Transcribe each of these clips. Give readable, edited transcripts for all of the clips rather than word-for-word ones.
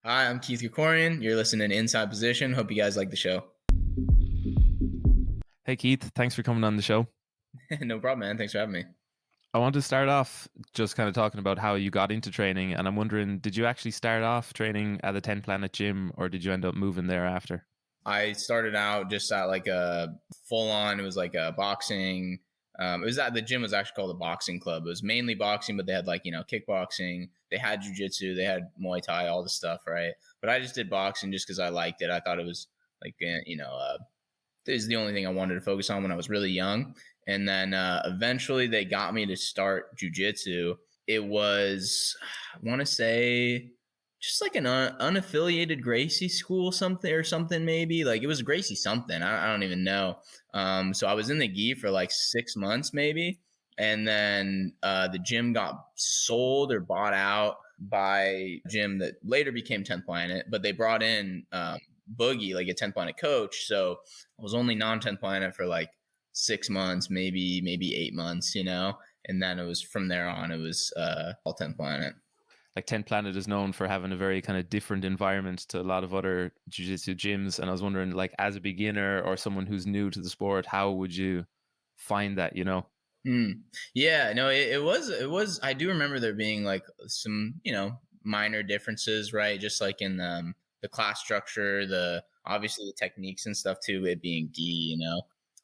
Hi, I'm Keith Krikorian. You're listening to Inside Position. Hope you guys like the show. Hey Keith, thanks for coming on the show. No problem, man. Thanks for having me. I want to start off just kind of talking about how you got into training, and I'm wondering, did you actually start off training at the 10 Planet Gym, or did you end up moving there after? I started out just at like a full on, it was like a boxing. It was at the gym was actually called a boxing club. It was mainly boxing, but they had like, kickboxing, they had jujitsu, they had Muay Thai, all the stuff, right? But I just did boxing just because I liked it. I thought it was like, this is the only thing I wanted to focus on when I was really young. And then eventually they got me to start jujitsu. It was, I want to say, just like an unaffiliated Gracie school something maybe. Like it was Gracie something. I don't even know. So I was in the gi for like 6 months maybe. And then the gym got sold or bought out by a gym that later became 10th Planet, but they brought in Boogie, like a 10th Planet coach. So I was only non-10th Planet for like 6 months, maybe 8 months, and then it was from there on, it was all 10th Planet. Like 10 Planet is known for having a very kind of different environment to a lot of other jiu-jitsu gyms, and I was wondering, like, as a beginner or someone who's new to the sport, how would you find that? Yeah, no, it was, I do remember there being like some, minor differences, right? Just like in the class structure, obviously the techniques and stuff too, it being gi.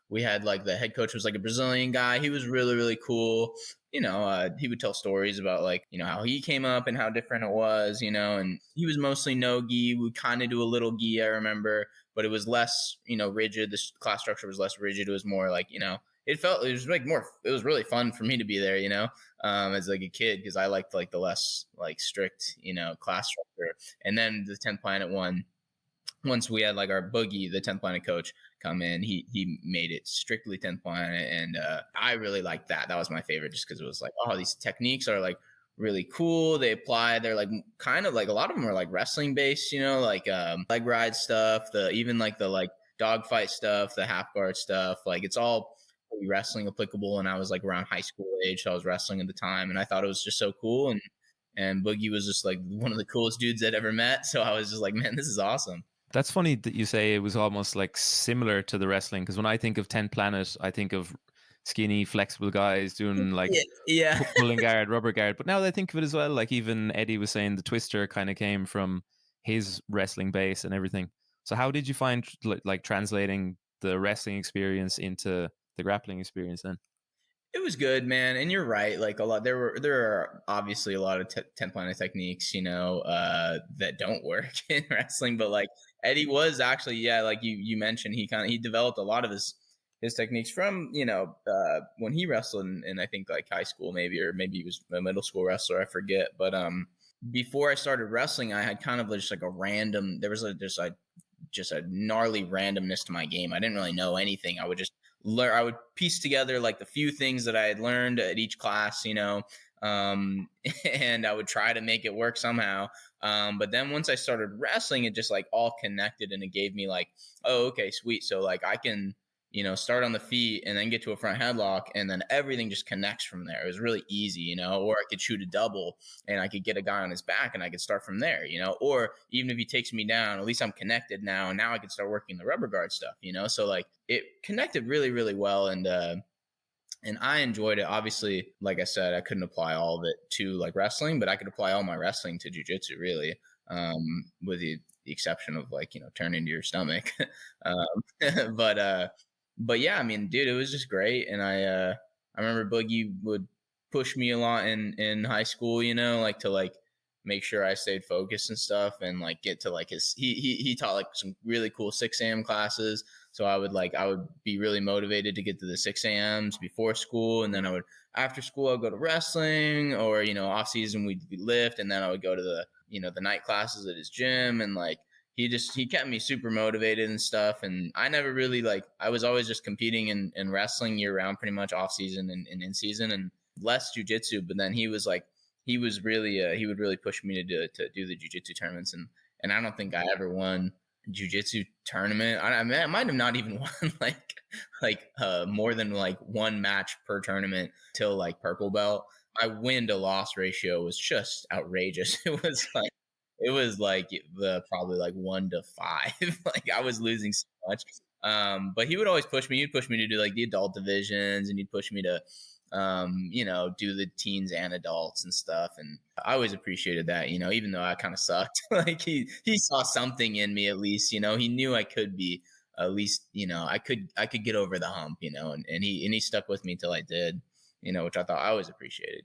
We had like the head coach was like a Brazilian guy. He was really, really cool. He would tell stories about like, how he came up and how different it was, and he was mostly no gi. We kind of do a little gi, I remember, but it was less, rigid. The class structure was less rigid. It was more like, it was like more, it was really fun for me to be there, as like a kid, because I liked like the less like strict, class structure. And then the 10th Planet one, once we had like our Boogie, the 10th Planet coach, come in, he made it strictly 10th Planet. And I really liked that. That was my favorite, just because it was like, oh, these techniques are like really cool. They apply, they're like kind of like, a lot of them are like wrestling based, like leg ride stuff, even like the like dogfight stuff, the half guard stuff, like it's all wrestling applicable. And I was like around high school age, so I was wrestling at the time, and I thought it was just so cool. And Boogie was just like one of the coolest dudes I'd ever met. So I was just like, man, this is awesome. That's funny that you say it was almost like similar to the wrestling, because when I think of 10 Planet, I think of skinny, flexible guys doing like Yeah, yeah. pulling guard, rubber guard. But now that I think of it as well, like even Eddie was saying, the Twister kind of came from his wrestling base and everything. So how did you find like translating the wrestling experience into the grappling experience then? It was good, man. And you're right. Like a lot, there are obviously a lot of 10th Planet techniques, that don't work in wrestling. But like Eddie was actually, yeah, like you mentioned, he developed a lot of his techniques from, when he wrestled in I think like high school maybe, or maybe he was a middle school wrestler, I forget. But before I started wrestling, I had kind of just like a random, there was just a gnarly randomness to my game. I didn't really know anything. I would just learn, I would piece together like the few things that I had learned at each class, and I would try to make it work somehow. But then once I started wrestling, it just like all connected, and it gave me like, oh, okay, sweet. So like I can, start on the feet and then get to a front headlock, and then everything just connects from there. It was really easy, or I could shoot a double and I could get a guy on his back and I could start from there, or even if he takes me down, at least I'm connected now. And now I can start working the rubber guard stuff, so like it connected really, really well. And I enjoyed it. Obviously, like I said, I couldn't apply all of it to like wrestling, but I could apply all my wrestling to jiu-jitsu really, with the exception of like, turning to your stomach. But but yeah, I mean, dude, it was just great. And I remember Boogie would push me a lot in high school, like to like make sure I stayed focused and stuff, and like get to like he taught like some really cool 6 a.m. classes. So I would be really motivated to get to the 6 a.m.s before school. And then after school, I'd go to wrestling, or, off season we'd lift. And then I would go to the night classes at his gym. And like, he kept me super motivated and stuff. And I never really like, I was always just competing in wrestling year round, pretty much off season and in season, and less jujitsu. But then he was like, he was really, he would really push me to do the jujitsu tournaments. And I don't think I ever won jiu-jitsu tournament. I might have not even won like more than like one match per tournament till like purple belt. My win to loss ratio was just outrageous. it was like the probably like 1 to 5. Like I was losing so much. But he would always push me. He'd push me to do like the adult divisions, and he'd push me to, do the teens and adults and stuff. And I always appreciated that, even though I kind of sucked. Like he saw something in me at least. He knew I could be at least, I could get over the hump, and he stuck with me till I did. Which I thought I always appreciated.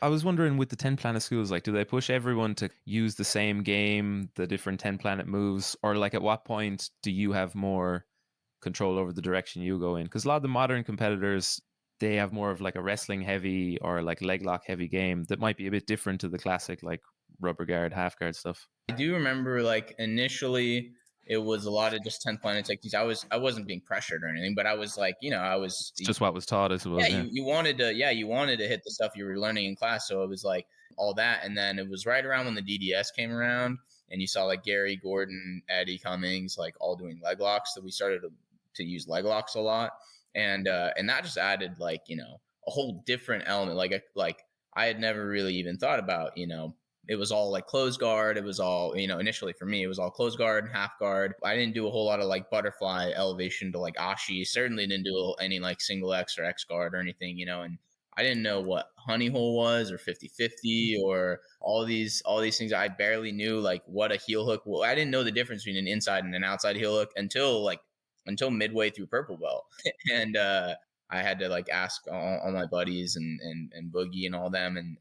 I was wondering with the 10 planet schools, like, do they push everyone to use the same game, the different 10 planet moves, or like at what point do you have more control over the direction you go in? Because a lot of the modern competitors, they have more of like a wrestling heavy or like leg lock heavy game that might be a bit different to the classic like rubber guard, half guard stuff. I do remember like initially it was a lot of just 10 planet techniques. I wasn't being pressured or anything, but I was like, It's just what was taught, I suppose. yeah, you wanted to hit the stuff you were learning in class. So it was like all that. And then it was right around when the DDS came around and you saw like Gary, Gordon, Eddie Cummings, like all doing leg locks, that we started to use leg locks a lot. And that just added like, a whole different element. Like I had never really even thought about, it was all like closed guard. It was all, initially for me, it was all closed guard and half guard. I didn't do a whole lot of like butterfly elevation to like Ashi. Certainly didn't do any like single X or X guard or anything, and I didn't know what honey hole was or 50-50 or all these things. I barely knew like what a heel hook. Well, I didn't know the difference between an inside and an outside heel hook until midway through purple belt. And I had to like ask all my buddies and Boogie and all them.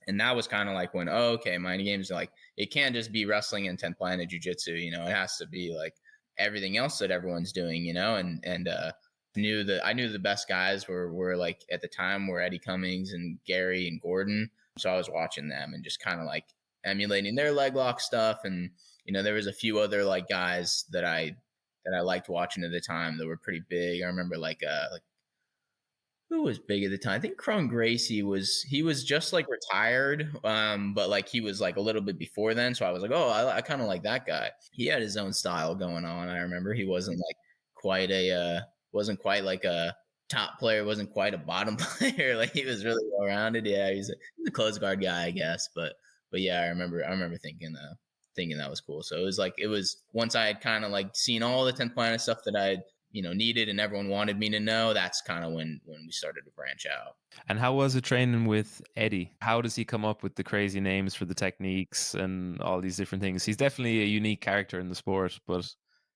And that was kind of like when, okay, mind games are like, it can't just be wrestling and 10th planet jiu-jitsu, it has to be like everything else that everyone's doing, and I knew the best guys were like at the time were Eddie Cummings and Gary and Gordon. So I was watching them and just kind of like emulating their leg lock stuff. And, there was a few other like guys that I liked watching at the time that were pretty big. I remember like who was big at the time? I think Cron Gracie was just like retired, but like he was like a little bit before then. So I was like, oh, I kind of like that guy. He had his own style going on. I remember he wasn't like wasn't quite like a top player, wasn't quite a bottom player. Like he was really well rounded. Yeah, he's a close guard guy, I guess. But yeah, I remember thinking that was cool. So it was once I had kind of like seen all the 10th planet stuff that I had needed and everyone wanted me to know, that's kind of when we started to branch out. And how was it training with Eddie? How does he come up with the crazy names for the techniques and all these different things? He's definitely a unique character in the sport, but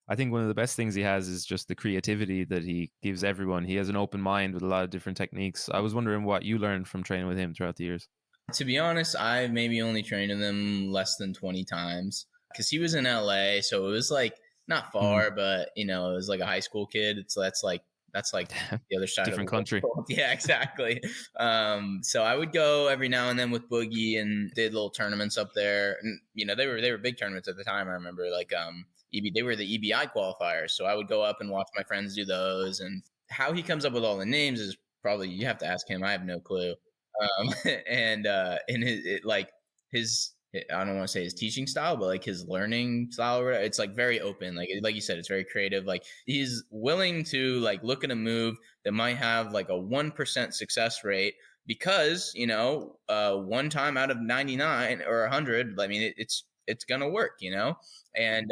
I think one of the best things he has is just the creativity that he gives everyone. He has an open mind with a lot of different techniques. I was wondering what you learned from training with him throughout the years. To be honest, I maybe only trained with him less than 20 times because he was in LA. So it was like, not far, but it was like a high school kid. That's like the other side different of the country. World. Yeah, exactly. So I would go every now and then with Boogie and did little tournaments up there. And they were big tournaments at the time. I remember like they were the EBI qualifiers. So I would go up and watch my friends do those. And how he comes up with all the names is probably you have to ask him. I have no clue. And his I don't want to say his teaching style, but like his learning style, it's like very open. Like you said, it's very creative. Like he's willing to like look at a move that might have like a 1% success rate because, one time out of 99 or 100, I mean, it's going to work, and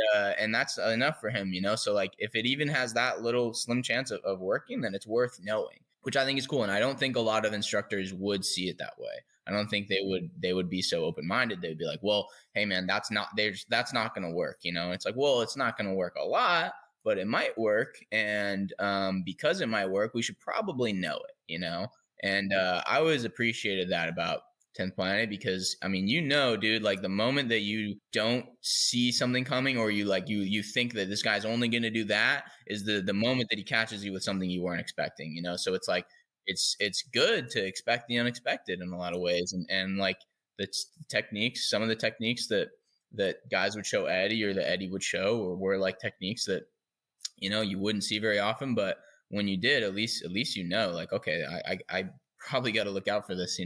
that's enough for him, So like if it even has that little slim chance of working, then it's worth knowing, which I think is cool. And I don't think a lot of instructors would see it that way. I don't think they would be so open-minded. They'd be like, well, hey man, that's not going to work. It's like, well, it's not going to work a lot, but it might work. And because it might work, we should probably know it, And I always appreciated that about 10th planet because I mean, dude, like the moment that you don't see something coming or you think that this guy's only going to do that is the moment that he catches you with something you weren't expecting, So it's like, it's good to expect the unexpected in a lot of ways. And like the techniques, some of the techniques that guys would show Eddie or that Eddie would show or were like techniques that, you wouldn't see very often. But when you did, at least, like, okay, I probably got to look out for this,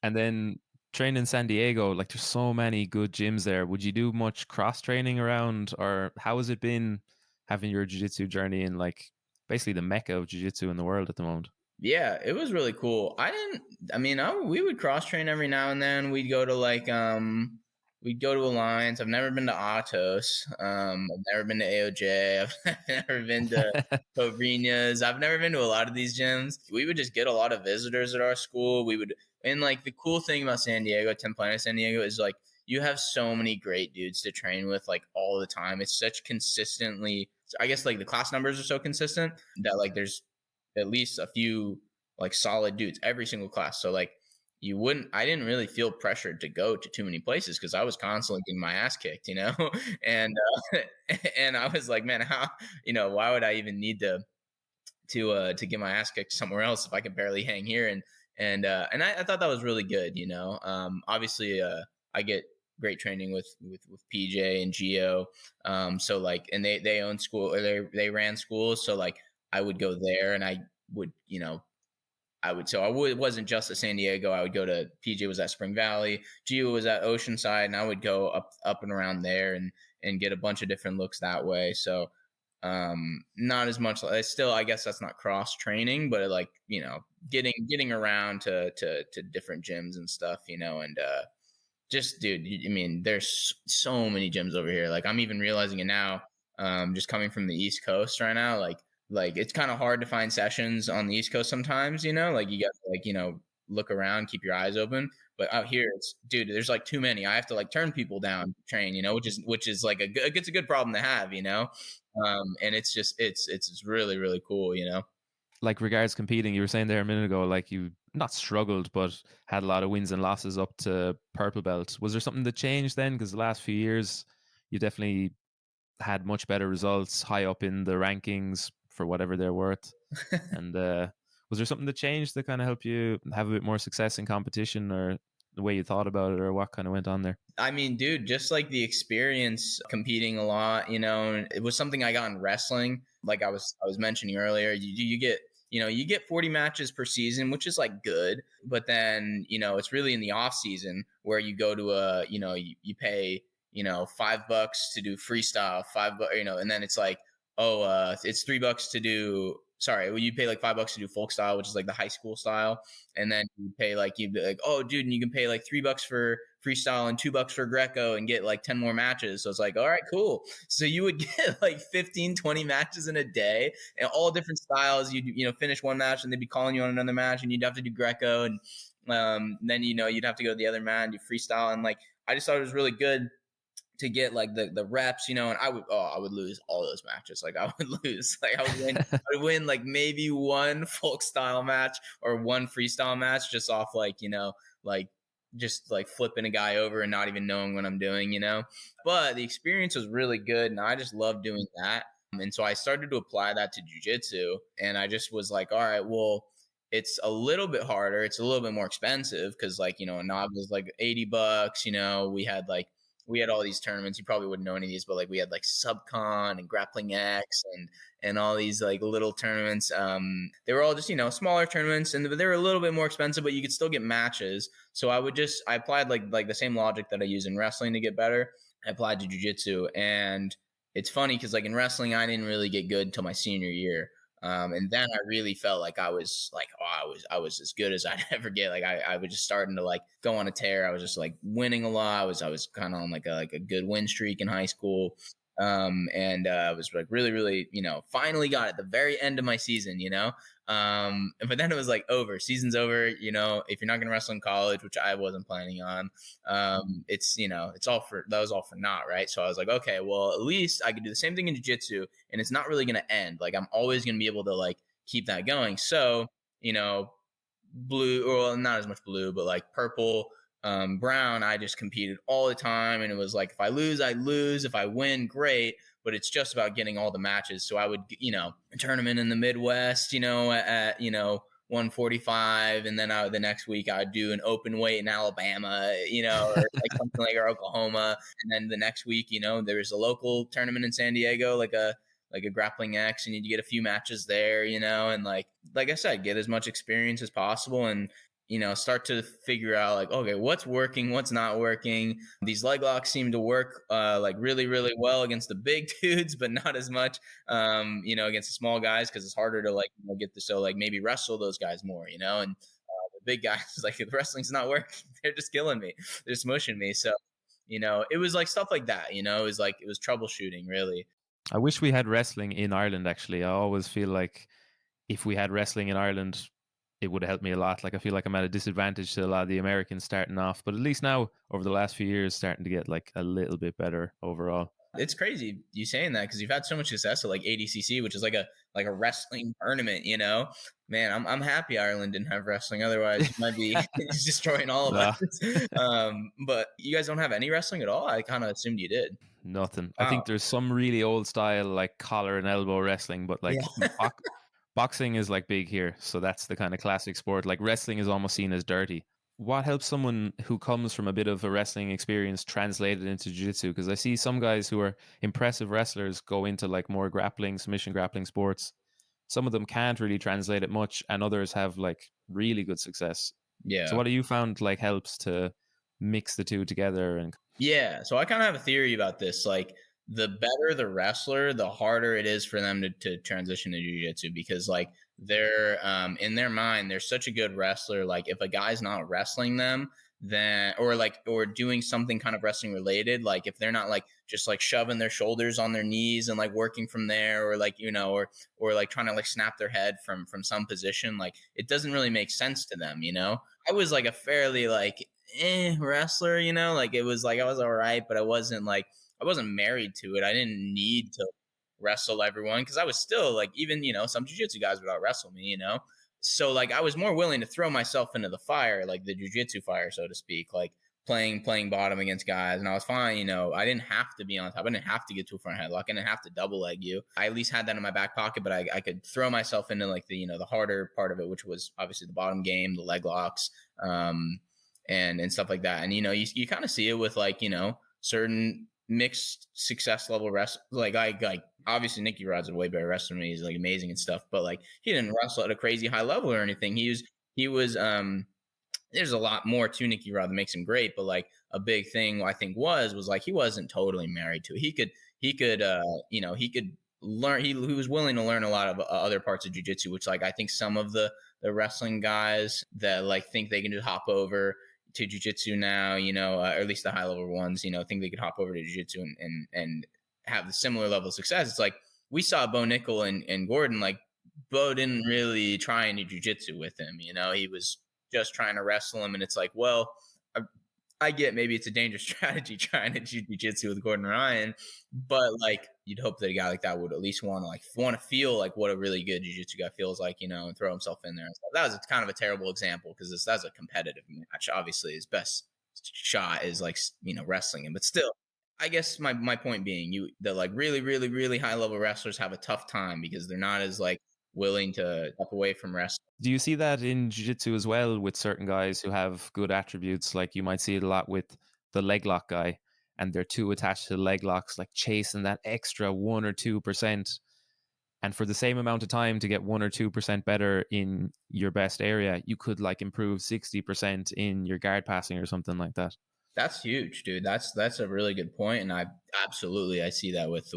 And then training in San Diego, like there's so many good gyms there. Would you do much cross training around, or how has it been having your jiu-jitsu journey in like basically the mecca of jiu-jitsu in the world at the moment? Yeah, it was really cool. We would cross train every now and then. We'd go to like, we'd go to Alliance. I've never been to Atos. I've never been to AOJ. I've never been to Covina's. I've never been to a lot of these gyms. We would just get a lot of visitors at our school. We would, and like the cool thing about San Diego, 10 Planet San Diego, is like you have so many great dudes to train with like all the time. It's such consistently, I guess like the class numbers are so consistent that like there's at least a few like solid dudes every single class. So like I didn't really feel pressured to go to too many places because I was constantly getting my ass kicked, and and I was like, man, how, why would I even need to get my ass kicked somewhere else if I could barely hang here? And I thought that was really good. Obviously, I get great training with PJ and Geo. So like, and they own school, or they ran schools. So like I would go there and I would, it wasn't just at San Diego. I would go to, PJ was at Spring Valley, Geo was at Oceanside, and I would go up and around there and get a bunch of different looks that way. So not as much, still, I guess that's not cross training, but like, getting around to different gyms and stuff, and just, dude, I mean, there's so many gyms over here. Like I'm even realizing it now, just coming from the East Coast right now, like it's kind of hard to find sessions on the East Coast sometimes, like you got to like, look around, keep your eyes open. But out here, it's, dude, there's like too many. I have to like turn people down to train, which is like it's a good problem to have. And it's just, it's really, really cool. Like regards competing, you were saying there a minute ago, like you not struggled, but had a lot of wins and losses up to purple belt. Was there something that changed then? Because the last few years, you definitely had much better results, high up in the rankings for whatever they're worth. And was there something that changed that kind of helped you have a bit more success in competition, or the way you thought about it, or what kind of went on there? I mean, dude, just like the experience competing a lot, it was something I got in wrestling. Like I was mentioning earlier, you get, you get 40 matches per season, which is like good. But then, it's really in the off season where you go to you pay, $5 to do freestyle, and then it's like, oh, it's $3 to do, sorry, well, you pay like $5 to do folk style, which is like the high school style. And then you'd be like, oh, dude, and you can pay like $3 for freestyle and $2 for Greco and get like 10 more matches. So it's like, all right, cool. So you would get like 15, 20 matches in a day and all different styles. You'd, finish one match and they'd be calling you on another match and you'd have to do Greco. And then, you'd have to go to the other mat and do freestyle. And like, I just thought it was really good to get like the reps, and I would lose all those matches. Like I would lose, like I would win like maybe one folk style match or one freestyle match just off like, like just like flipping a guy over and not even knowing what I'm doing. But the experience was really good and I just love doing that. And so I started to apply that to jiu-jitsu and I just was like, all right, well, it's a little bit harder. It's a little bit more expensive because like, a knob was like $80. We had all these tournaments. You probably wouldn't know any of these, but like we had like Subcon and Grappling X and all these like little tournaments. They were all just, smaller tournaments and they were a little bit more expensive, but you could still get matches. So I applied like the same logic that I use in wrestling to get better. I applied to jiu-jitsu. And it's funny because like in wrestling, I didn't really get good until my senior year. And then I really felt like I was like, oh, I was as good as I'd ever get. Like I was just starting to like go on a tear. I was just like winning a lot. I was kind of on like a good win streak in high school. And I was like really, really, finally got at the very end of my season. But then it was like over. Season's over. If you're not gonna wrestle in college, which I wasn't planning on, it's that was all for naught, right? So I was like, okay, well, at least I could do the same thing in jiu-jitsu, and it's not really gonna end. Like I'm always gonna be able to like keep that going. So blue, or not as much blue, but like purple, brown, I just competed all the time, and it was like if I lose, I lose. If I win, great. But it's just about getting all the matches. So I would, a tournament in the Midwest, at 145, and then the next week I'd do an open weight in Alabama, or like something like, or Oklahoma, and then the next week, there was a local tournament in San Diego, like a Grappling X, and you get a few matches there, and like I said, get as much experience as possible and start to figure out like, okay, what's working, what's not working. These leg locks seem to work like really, really well against the big dudes, but not as much, against the small guys, because it's harder to like get the, so like maybe wrestle those guys more, and the big guys, like if wrestling's not working, they're just killing me, they're smushing me. So It was like stuff like that. It was troubleshooting really. I wish we had wrestling in Ireland, actually. I always feel like if we had wrestling in Ireland, it would have helped me a lot. Like, I feel like I'm at a disadvantage to a lot of the Americans starting off, but at least now, over the last few years, starting to get like a little bit better overall. It's crazy you saying that because you've had so much success at like ADCC, which is like a wrestling tournament. Man, I'm happy Ireland didn't have wrestling. Otherwise, you might be destroying all of Nah. us. But you guys don't have any wrestling at all. I kind of assumed you did. Nothing. I Wow. think there's some really old style like collar and elbow wrestling, but like Yeah. boxing is like big here. So that's the kind of classic sport. Like wrestling is almost seen as dirty. What helps someone who comes from a bit of a wrestling experience translate it into jiu-jitsu? Because I see some guys who are impressive wrestlers go into like more grappling, submission grappling sports. Some of them can't really translate it much, and others have like really good success. Yeah. So what do you found like helps to mix the two together? And Yeah. So I kind of have a theory about this. Like, the better the wrestler, the harder it is for them to transition to jiu-jitsu because like they're in their mind, they're such a good wrestler. Like if a guy's not wrestling them, then or doing something kind of wrestling related, like if they're not like just like shoving their shoulders on their knees and like working from there, or like or like trying to like snap their head from some position, like it doesn't really make sense to them. I was like a fairly like wrestler, like it was like I was all right, but I wasn't married to it. I didn't need to wrestle everyone because I was still like, even, some jiu-jitsu guys would out wrestle me. So like I was more willing to throw myself into the fire, like the jiu-jitsu fire, so to speak, like playing bottom against guys. And I was fine. I didn't have to be on top. I didn't have to get to a front headlock. I didn't have to double leg you. I at least had that in my back pocket, but I could throw myself into like the harder part of it, which was obviously the bottom game, the leg locks, and stuff like that. And, you kind of see it with like, certain mixed success level wrestlers. Like obviously Nicky Rod's a way better wrestler than me. He's like amazing and stuff, but like he didn't wrestle at a crazy high level or anything. He was there's a lot more to Nicky Rod that makes him great, but like a big thing I think was like he wasn't totally married to it. He could he could learn. He was willing to learn a lot of other parts of jiu-jitsu, which like I think some of the wrestling guys that like think they can just hop over to jiu-jitsu now, or at least the high level ones, think they could hop over to jiu-jitsu and have the similar level of success. It's like we saw Bo Nickel and Gordon, like Bo didn't really try any jiu-jitsu with him. He was just trying to wrestle him. And it's like, well, I get maybe it's a dangerous strategy trying to do jiu-jitsu with Gordon Ryan, but like you'd hope that a guy like that would at least want to feel like what a really good jiu-jitsu guy feels like, and throw himself in there. And stuff. That was kind of a terrible example because that's a competitive match. Obviously, his best shot is like wrestling him, but still, I guess my point being, the like really really really high level wrestlers have a tough time because they're not as like willing to step away from wrestling. do you see that in jiu-jitsu as well with certain guys who have good attributes? Like you might see it a lot with the leg lock guy, and they're too attached to the leg locks, like chasing that extra 1 or 2%. And for the same amount of time to get 1 or 2% better in your best area, you could like improve 60% in your guard passing or something like that. That's huge, dude. That's a really good point, and I see that with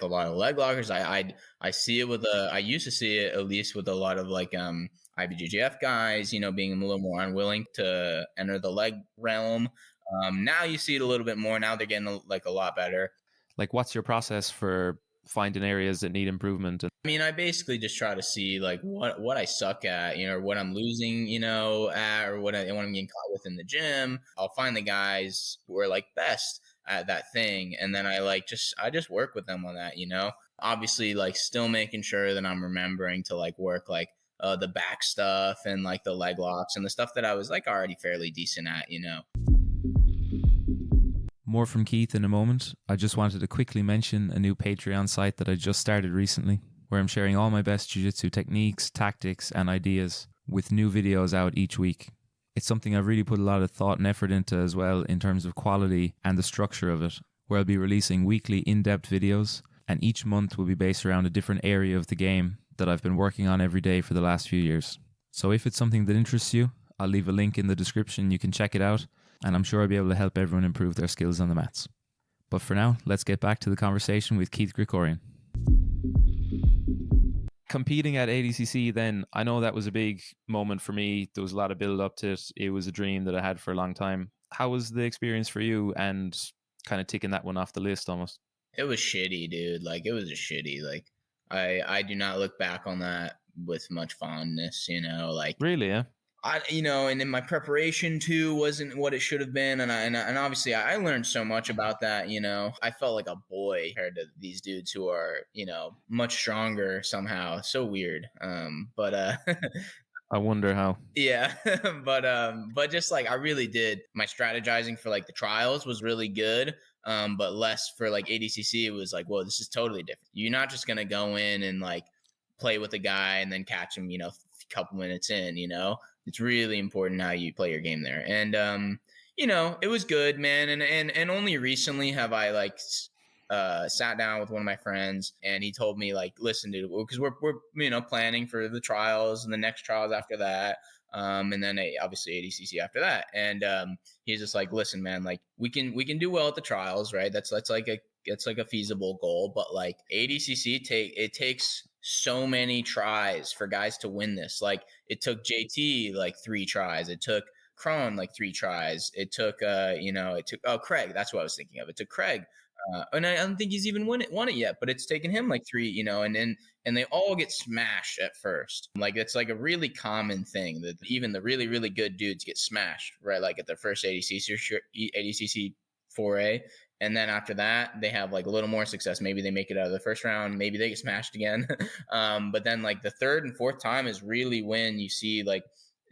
a lot of leg lockers. I see it I used to see it at least with a lot of like IBJJF guys, being a little more unwilling to enter the leg realm. Now you see it a little bit more. Now they're getting a lot better. Like, what's your process for finding areas that need improvement? I mean, I basically just try to see like what I suck at, or what I'm losing, at, or what I'm getting caught with in the gym. I'll find the guys who are like best at that thing, and then I just work with them on that. Obviously, like still making sure that I'm remembering to like work like the back stuff and like the leg locks and the stuff that I was like already fairly decent at. More from Keith in a moment. I just wanted to quickly mention a new Patreon site that I just started recently, where I'm sharing all my best jiu-jitsu techniques, tactics, and ideas with new videos out each week. It's something I've really put a lot of thought and effort into as well in terms of quality and the structure of it, where I'll be releasing weekly in-depth videos, and each month will be based around a different area of the game that I've been working on every day for the last few years. So if it's something that interests you, I'll leave a link in the description. You can check it out, and I'm sure I'll be able to help everyone improve their skills on the mats. But for now, let's get back to the conversation with Keith Krikorian. Competing at ADCC then, I know that was a big moment for me. There was a lot of build up to it. It was a dream that I had for a long time. How was the experience for you, and kind of ticking that one off the list almost? It was shitty, dude. Like, it was a shitty. Like, I do not look back on that with much fondness. Like, Really, yeah. and in my preparation too wasn't what it should have been, and obviously I learned so much about that. I felt like a boy compared to these dudes who are much stronger somehow. So weird. But I wonder how. yeah, but just like I really did, my strategizing for like the trials was really good. But less for like ADCC. It was like, whoa, this is totally different. You're not just gonna go in and like play with a guy and then catch him, a couple minutes in. It's really important how you play your game there. And it was good, man. And only recently have I like sat down with one of my friends, and he told me like, listen, dude, because we're planning for the trials and the next trials after that. And then obviously ADCC after that. And he's just like, listen, man, like we can do well at the trials, right? That's like a feasible goal, but like ADCC takes so many tries for guys to win this. Like it took JT like 3 tries. It took Kron like 3 tries. It took Craig. That's what I was thinking of. It took Craig. And I don't think he's even won it yet, but it's taken him like 3, and they all get smashed at first. Like it's like a really common thing that even the really, really good dudes get smashed, right? Like at their first ADCC foray. And then after that, they have like a little more success. Maybe they make it out of the first round. Maybe they get smashed again. But then like the third and fourth time is really when you see like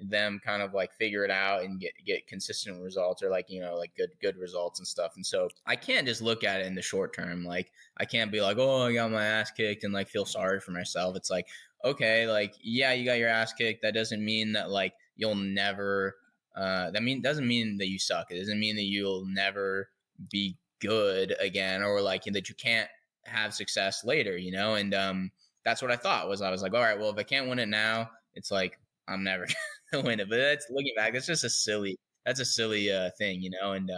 them kind of like figure it out and get consistent results, or like like good results and stuff. And so I can't just look at it in the short term. Like I can't be like, oh, I got my ass kicked and like feel sorry for myself. It's like, okay, like yeah, you got your ass kicked. That doesn't mean that like you'll never doesn't mean that you suck. It doesn't mean that you'll never be good again, or like that you can't have success later, and that's what I thought. I was like, all right, well, if I can't win it now, it's like I'm never gonna win it. But that's, looking back, that's just a silly thing, and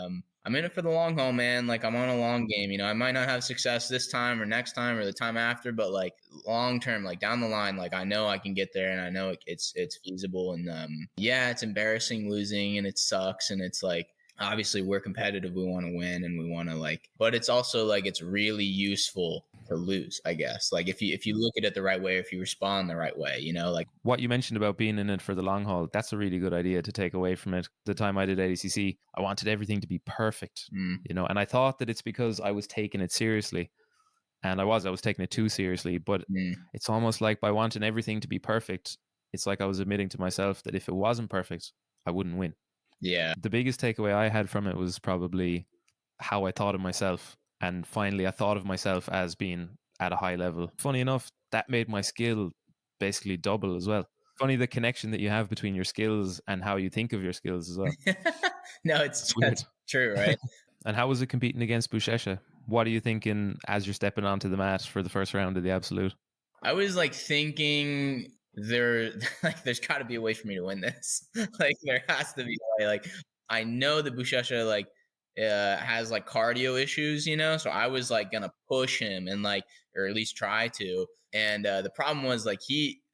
I'm in it for the long haul, man. Like I'm on a long game. I might not have success this time or next time or the time after, but like long term, like down the line, like I know I can get there, and I know it's feasible. And yeah, it's embarrassing losing, and it sucks, and it's like obviously we're competitive, we want to win, and we want to like, but it's also like it's really useful to lose, I guess. Like if you look at it the right way, if you respond the right way, like What you mentioned about being in it for the long haul, that's a really good idea to take away from it. The time I did ADCC, I wanted everything to be perfect, and I thought that it's because I was taking it seriously. And I was taking it too seriously, but it's almost like by wanting everything to be perfect, it's like I was admitting to myself that if it wasn't perfect, I wouldn't win. Yeah. The biggest takeaway I had from it was probably how I thought of myself. And finally, I thought of myself as being at a high level. Funny enough, that made my skill basically double as well. Funny the connection that you have between your skills and how you think of your skills as well. No, It's weird. that's true, right? And how was it competing against Buchecha? What are you thinking as you're stepping onto the mat for the first round of the Absolute? I was like thinking there's got to be a way for me to win this. Like there has to be a way. Like I know that Buchecha like has like cardio issues, so I was like gonna push him and like, or at least try to. And the problem was like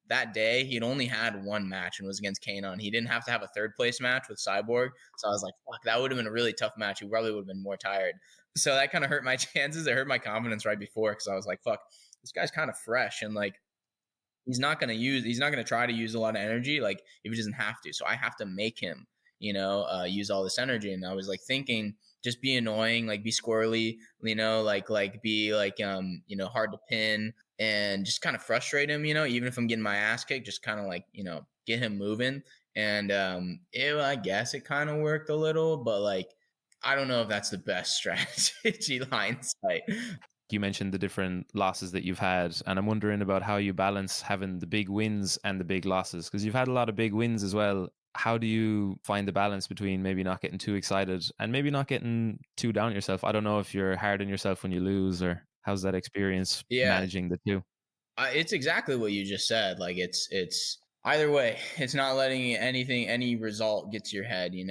that day he'd only had one match and was against Kanon. He didn't have to have a third place match with Cyborg. So I was like, fuck, that would have been a really tough match. He probably would have been more tired. So that kind of hurt my chances. It hurt my confidence right before, because I was like, fuck, this guy's kind of fresh, and like he's not going to try to use a lot of energy, like if he doesn't have to. So I have to make him, use all this energy. And I was like thinking, just be annoying, like be squirrely, like be like, hard to pin, and just kind of frustrate him, even if I'm getting my ass kicked, just kind of like, get him moving. And I guess it kind of worked a little, but like, I don't know if that's the best strategy hindsight. You mentioned the different losses that you've had, and I'm wondering about how you balance having the big wins and the big losses, because you've had a lot of big wins as well. How do you find the balance between maybe not getting too excited and maybe not getting too down on yourself? I don't know if you're hard on yourself when you lose, or how's that experience managing the two? It's exactly what you just said. Like it's either way, it's not letting any result get to your head, You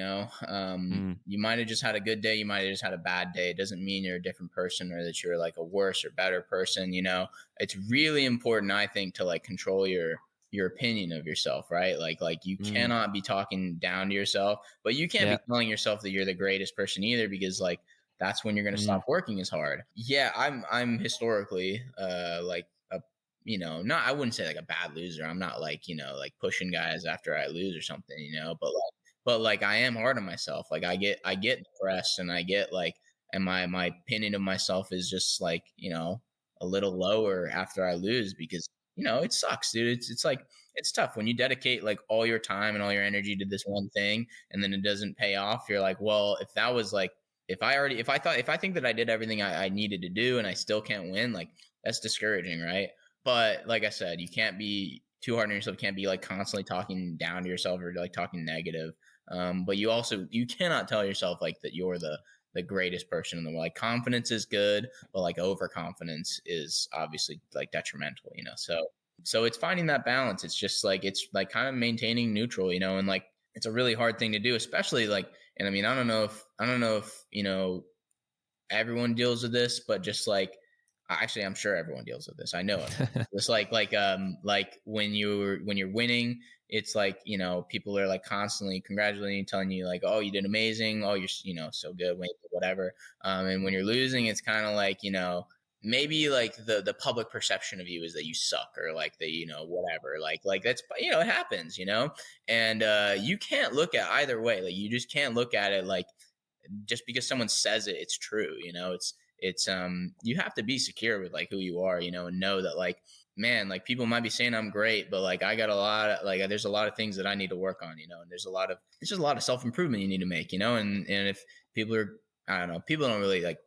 might have just had a good day, you might have just had a bad day. It doesn't mean you're a different person, or that you're like a worse or better person. It's really important, I think, to like control your your opinion of yourself, right? Like you cannot be talking down to yourself, but you can't Yeah. be telling yourself that you're the greatest person either, because like that's when you're going to stop working as hard. Yeah, I'm historically like a, not, I wouldn't say like a bad loser. I'm not like, like pushing guys after I lose or something, but like I am hard on myself. Like I get depressed, and I get like, and my opinion of myself is just like, a little lower after I lose, because it sucks, dude. It's like, it's tough when you dedicate like all your time and all your energy to this one thing, and then it doesn't pay off. You're like, well, if that was like, if I think that I did everything I needed to do and I still can't win, like that's discouraging, right? But like I said, you can't be too hard on yourself. You can't be like constantly talking down to yourself or like talking negative. But you cannot tell yourself like that you're the greatest person in the world. Like confidence is good, but like overconfidence is obviously like detrimental, so it's finding that balance. It's just like, it's like kind of maintaining neutral, and like it's a really hard thing to do, especially like, and I mean, I don't know if everyone deals with this, but just like, actually, I'm sure everyone deals with this. I know it. It's like when you're winning, it's like, people are like constantly congratulating you, telling you like, oh, you did amazing. Oh, you're, so good, whatever. And when you're losing, it's kind of like, maybe like the public perception of you is that you suck, or like that, whatever, like that's, it happens, and you can't look at either way. Like you just can't look at it like, just because someone says it, it's true. It's you have to be secure with like who you are, and know that like, man, like people might be saying I'm great, but like I got a lot of like, there's a lot of things that I need to work on, and there's just a lot of self-improvement you need to make, and if people are, I don't know, people don't really like,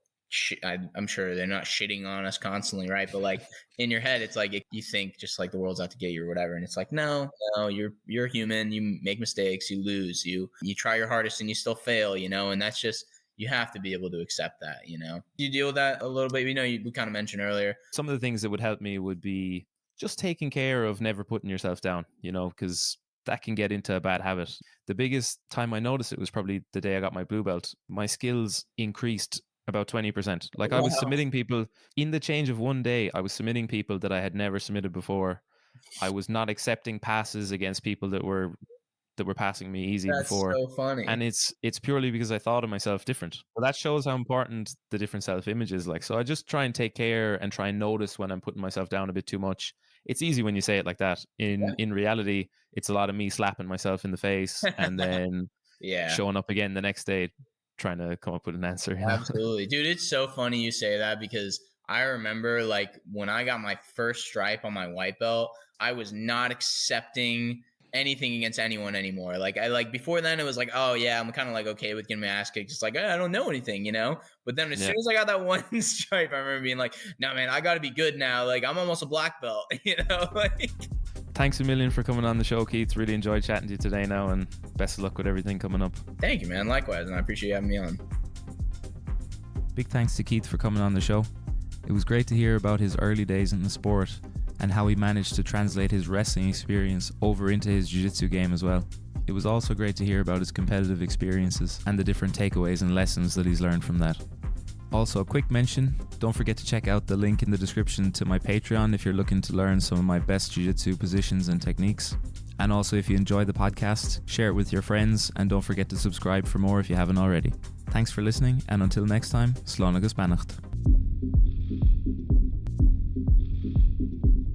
I'm sure they're not shitting on us constantly, right? But like in your head, it's like you think just like the world's out to get you or whatever, and it's like, no, you're human. You make mistakes, you lose, you try your hardest and you still fail, and that's just, you have to be able to accept that. You deal with that a little bit. We kind of mentioned earlier. Some of the things that would help me would be just taking care of never putting yourself down, because that can get into a bad habit. The biggest time I noticed it was probably the day I got my blue belt. My skills increased about 20%. Like I was submitting people in the change of one day. I was submitting people that I had never submitted before. I was not accepting passes against people that were passing me easy before. That's so funny. And it's purely because I thought of myself different. Well, that shows how important the different self-image is. Like, so I just try and take care and try and notice when I'm putting myself down a bit too much. It's easy when you say it like that. In reality, it's a lot of me slapping myself in the face and then showing up again the next day trying to come up with an answer. Absolutely. Dude, it's so funny you say that, because I remember like when I got my first stripe on my white belt, I was not accepting anything against anyone anymore. Like before then it was like, oh yeah, I'm kind of like okay with getting my ass kicked. It's like, I don't know anything, but then as soon as I got that one stripe, I remember being like, no man, I got to be good now. Like I'm almost a black belt, like. Thanks a million for coming on the show, Keith. Really enjoyed chatting to you today now, and best of luck with everything coming up. Thank you, man. Likewise, and I appreciate you having me on. Big thanks to Keith for coming on the show. It was great to hear about his early days in the sport and how he managed to translate his wrestling experience over into his jiu-jitsu game as well. It was also great to hear about his competitive experiences and the different takeaways and lessons that he's learned from that. Also, a quick mention, don't forget to check out the link in the description to my Patreon if you're looking to learn some of my best jiu-jitsu positions and techniques. And also, if you enjoy the podcast, share it with your friends, and don't forget to subscribe for more if you haven't already. Thanks for listening, and until next time, slán agus beannacht.